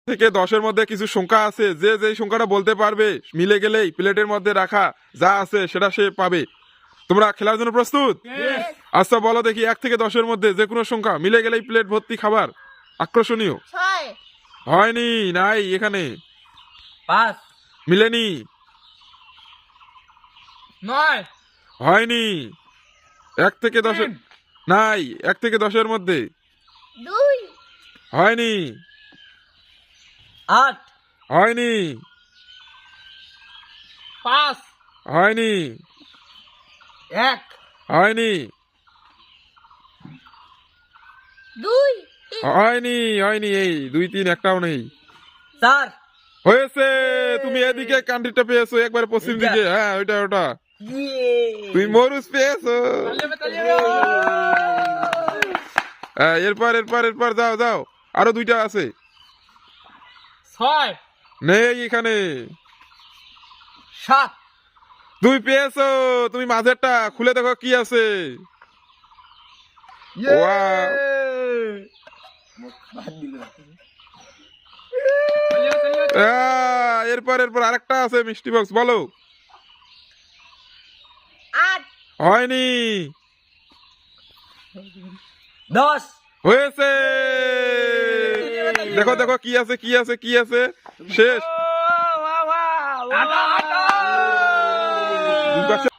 থেকে 10-এর মধ্যে কিছু সংখ্যা আছে, যে যেই সংখ্যাটা বলতে পারবে মিলে গেলেই প্লেটের মধ্যে রাখা যা আছে সেটা সে পাবে। তোমরা খেলার জন্য প্রস্তুত? আচ্ছা বলো দেখি, 1 থেকে 10-এর মধ্যে যে কোনো সংখ্যা মিলে গেলেই প্লেট ভর্তি খাবার। আকর্ষণীয়। 6 হয়নি, নাই এখানে, 5 মিলেনি, 9 হয়নি। 1 থেকে 10 নাই, 1 থেকে 10-এর মধ্যে 2 হয়নি, 8 হয়নি, 5 হয়নি, 1 হয়নি, 2 হয়নি, হয়নি। এই 2 3 একটাও নেই। 4 হয়েছে, তুমি এদিকে কান্ট্রিটা পেয়েছো, একবারে পশ্চিম দিকে। হ্যাঁ ওইটা ওটা, তুমি মরুচ পেয়েছো। হ্যাঁ, এরপর এরপর এরপর যাও যাও, আরো 2টা আছে। 6 নেই এখানে। 7 তুমি পেয়েছো, তুমি মাঝেরটা খুলে দেখো কি আছে। Wow! এরপর এরপর আরেকটা আছে মিষ্টি বক্স, বলো। 8 হয়নি, 10 হয়েছে। দেখো দেখো কি আছে কি আছে কি আছে, শেষ। দুই পাশে-